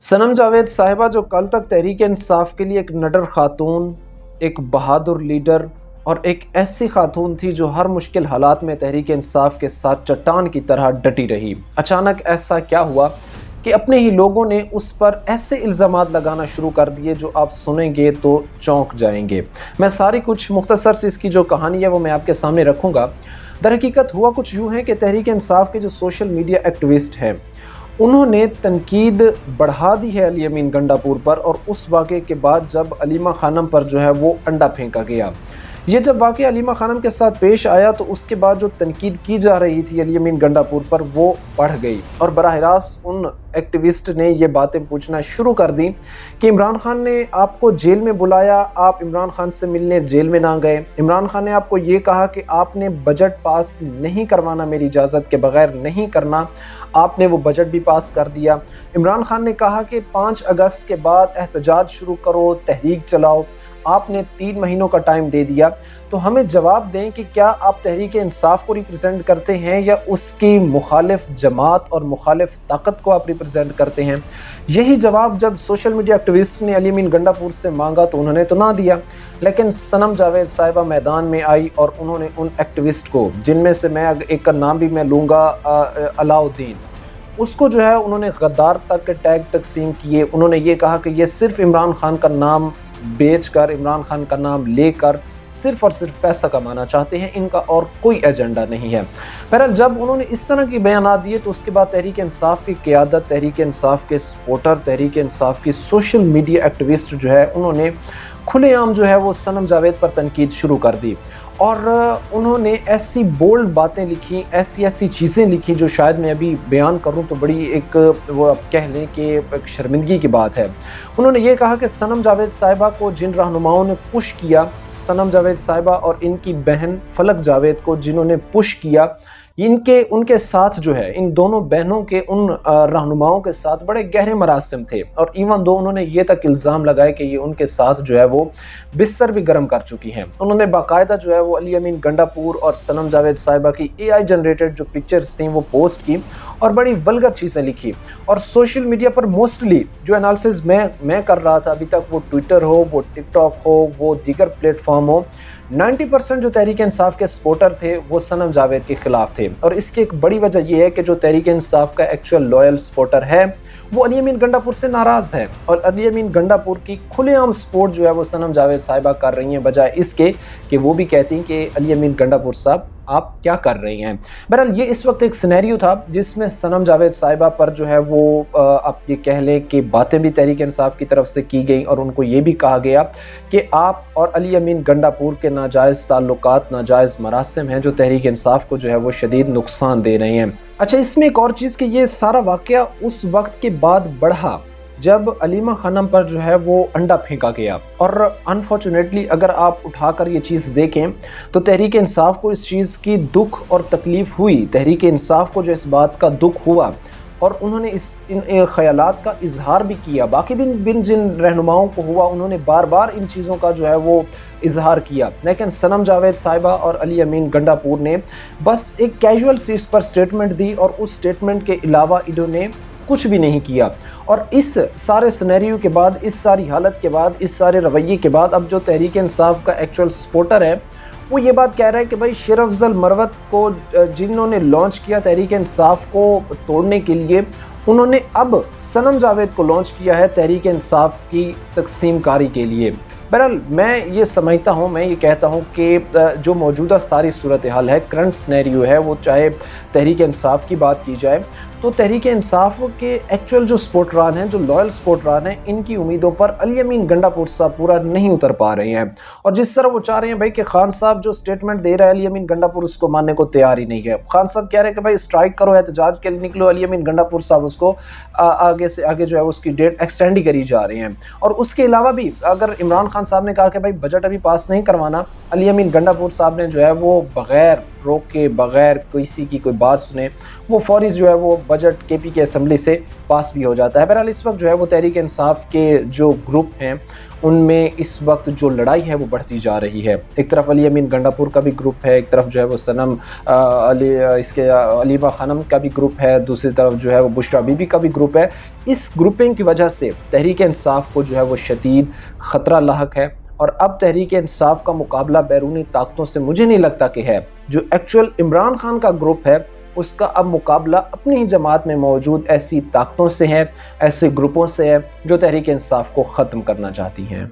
सनम जावेद साहिबा जो कल तक तहरीक इंसाफ के लिए एक निडर खातून, एक बहादुर लीडर और एक ऐसी खातून थी जो हर मुश्किल हालात में तहरीक इंसाफ के साथ चट्टान की तरह डटी रही। अचानक ऐसा क्या हुआ कि अपने ही लोगों ने उस पर ऐसे इल्ज़ामात लगाना शुरू कर दिए जो आप सुनेंगे तो चौंक जाएंगे। मैं सारी कुछ मुख्तसर से इसकी जो कहानी है वो मैं आपके सामने रखूँगा। दरहकीकत हुआ कुछ यूँ है कि तहरीक इंसाफ के जो सोशल मीडिया एक्टिविस्ट हैं उन्होंने तनकीद बढ़ा दी है अली अमीन गंडापुर पर, और उस वाक़े के बाद जब अलीमा खानम पर जो है वो अंडा फेंका गया। ये जब वाक़या अलीमा खानम के साथ पेश आया तो उसके बाद जो तनकीद की जा रही थी अली अमीन गंडापुर पर वो बढ़ गई, और बराह रास्त उन एक्टिविस्ट ने ये बातें पूछना शुरू कर दी कि इमरान खान ने आपको जेल में बुलाया, आप इमरान खान से मिलने जेल में ना गए। इमरान खान ने आपको ये कहा कि आपने बजट पास नहीं करवाना, मेरी इजाज़त के बगैर नहीं करना, आपने वो बजट भी पास कर दिया। इमरान खान ने कहा कि 5 अगस्त के बाद एहतजाज शुरू करो, तहरीक चलाओ, आपने 3 महीनों का टाइम दे दिया। तो हमें जवाब दें कि क्या आप तहरीक इंसाफ को रिप्रेजेंट करते हैं या उसकी मुखालिफ जमात और मुखालिफ ताकत को आप रिप्रेजेंट करते हैं। यही जवाब जब सोशल मीडिया एक्टिविस्ट ने अली अमीन गंडापुर से मांगा तो उन्होंने तो ना दिया, लेकिन सनम जावेद साहिबा मैदान में आई और उन्होंने उन एक्टिविस्ट को, जिनमें से मैं एक का नाम भी मैं लूँगा, अलाउद्दीन, उसको जो है उन्होंने गद्दार तक के टैग तकसीम किए। उन्होंने ये कहा कि ये सिर्फ इमरान खान का नाम बेचकर, इमरान खान का नाम लेकर सिर्फ और सिर्फ पैसा कमाना चाहते हैं, इनका और कोई एजेंडा नहीं है। बहरहाल जब उन्होंने इस तरह की बयान दिए तो उसके बाद तहरीक इंसाफ की क़यादत, तहरीक इंसाफ के सपोर्टर, तहरीक इंसाफ की सोशल मीडिया एक्टिविस्ट जो है उन्होंने खुलेआम जो है वो सनम जावेद पर तनकीद शुरू कर दी, और उन्होंने ऐसी बोल्ड बातें लिखी, ऐसी चीज़ें लिखी जो शायद मैं अभी बयान करूं तो बड़ी एक वो आप कह लें कि एक शर्मिंदगी की बात है। उन्होंने ये कहा कि सनम जावेद साहिबा को जिन रहनुमाओं ने पुश किया, सनम जावेद साहिबा और इनकी बहन फलक जावेद को जिन्होंने पुश किया, उनके साथ जो है, इन दोनों बहनों के उन रहनुमाओं के साथ बड़े गहरे मरासिम थे, और इवन दो उन्होंने ये तक इल्ज़ाम लगाए कि ये उनके साथ जो है वो बिस्तर भी गर्म कर चुकी हैं। उन्होंने बाकायदा जो है वो अली अमीन गंडापुर और सनम जावेद साहिबा की AI जनरेटेड जो पिक्चर्स थी वो पोस्ट की और बड़ी वल्गर चीज़ें लिखी। और सोशल मीडिया पर मोस्टली जो एनालिसिस मैं कर रहा था अभी तक, वो ट्विटर हो, वो टिकटॉक हो, वो दीगर प्लेटफॉर्म हो, 90% जो तहरीक इंसाफ के सपोर्टर थे वो सनम जावेद के खिलाफ थे। और इसकी एक बड़ी वजह यह है कि जो तहरीक इंसाफ का एक्चुअल लॉयल सपोर्टर है वो अली अमीन गंडापुर से नाराज़ है, और अली अमीन गंडापुर की खुलेआम सपोर्ट जो है वो सनम जावेद साहिबा कर रही हैं, बजाय इसके कि वो भी कहती हैं कि अली अमीन गंडापुर साहब आप क्या कर रही हैं। बहरहाल ये इस वक्त एक सिनेरियो था जिसमें सनम जावेद साहिबा पर जो है वो आप ये कह लें कि बातें भी तहरीक इंसाफ की तरफ से की गई, और उनको ये भी कहा गया कि आप और अली अमीन गंडापुर के नाजायज़ ताल्लुकात, नाजायज़ मरासिम हैं जो तहरीक इंसाफ को जो है वो शदीद नुकसान दे रहे हैं। अच्छा, इसमें एक और चीज़ कि ये सारा वाक़या उस वक्त के बाद बढ़ा जब अलीमा खानम पर जो है वो अंडा फेंका गया, और अनफॉर्चुनेटली अगर आप उठाकर ये चीज़ देखें तो तहरीक इंसाफ को इस चीज़ की दुख और तकलीफ़ हुई, तहरीक इंसाफ को जो इस बात का दुख हुआ, और उन्होंने इन ख़यालात का इजहार भी किया। बाकी जिन रहनुमाओं को हुआ उन्होंने बार बार इन चीज़ों का जो है वो इजहार किया, लेकिन सनम जावेद साहिबा और अली अमीन गंडापुर ने बस एक कैजुअल सी इस पर स्टेटमेंट दी, और उस स्टेटमेंट के अलावा इन्होंने कुछ भी नहीं किया। और इस सारे सिनेरियो के बाद, इस सारी हालत के बाद, इस सारे रवैये के बाद अब जो तहरीक इंसाफ का एक्चुअल सपोर्टर है वो ये बात कह रहा है कि भाई शेर अफजल मरवत को जिन्होंने लॉन्च किया तहरीक इंसाफ को तोड़ने के लिए, उन्होंने अब सनम जावेद को लॉन्च किया है तहरीक इंसाफ की तकसीम कारी के लिए। बहरहाल मैं ये समझता हूँ, मैं ये कहता हूँ कि जो मौजूदा सारी सूरत हाल है, करंट सिनेरियो है, वो चाहे तहरीक इंसाफ की बात की जाए तो तहरीक इंसाफ के एक्चुअल जो सपोर्टरान हैं, जो लॉयल सपोर्टरान हैं, इनकी उम्मीदों पर अली अमीन गंडापुर साहब पूरा नहीं उतर पा रहे हैं। और जिस तरह वो चाह रहे हैं भाई कि खान साहब जो स्टेटमेंट दे रहा है अली अमीन गंडापुर उसको मानने को तैयार ही नहीं है। खान साहब कह रहे हैं कि भाई स्ट्राइक करो, एहतजाज के लिए निकलो, अली अमीन गंडापुर साहब उसको आगे से आगे जो है उसकी डेट एक्सटेंड ही करी जा रहे हैं। और उसके अलावा भी अगर इमरान खान साहब ने कहा कि भाई बजट अभी पास नहीं करवाना, अली अमीन गंडापुर साहब ने जो है वो बगैर रोके, बगैर किसी की कोई बात सुने, वो फौरी जो है वो بجٹ کے پی کے اسمبلی سے پاس بھی ہو جاتا ہے۔ بہرحال اس وقت جو ہے وہ تحریک انصاف کے جو گروپ ہیں ان میں اس وقت جو لڑائی ہے وہ بڑھتی جا رہی ہے۔ ایک طرف علی امین گنڈا پور کا بھی گروپ ہے، ایک طرف جو ہے وہ صنم علیمہ خانم کا بھی گروپ ہے، دوسری طرف جو ہے وہ بشرا بی بی کا بھی گروپ ہے۔ اس گروپنگ کی وجہ سے تحریک انصاف کو جو ہے وہ شدید خطرہ لاحق ہے، اور اب تحریک انصاف کا مقابلہ بیرونی طاقتوں سے مجھے نہیں لگتا کہ ہے۔ جو ایکچوئل عمران خان کا گروپ ہے اس کا اب مقابلہ اپنی ہی جماعت میں موجود ایسی طاقتوں سے ہے، ایسے گروپوں سے ہے جو تحریک انصاف کو ختم کرنا چاہتی ہیں۔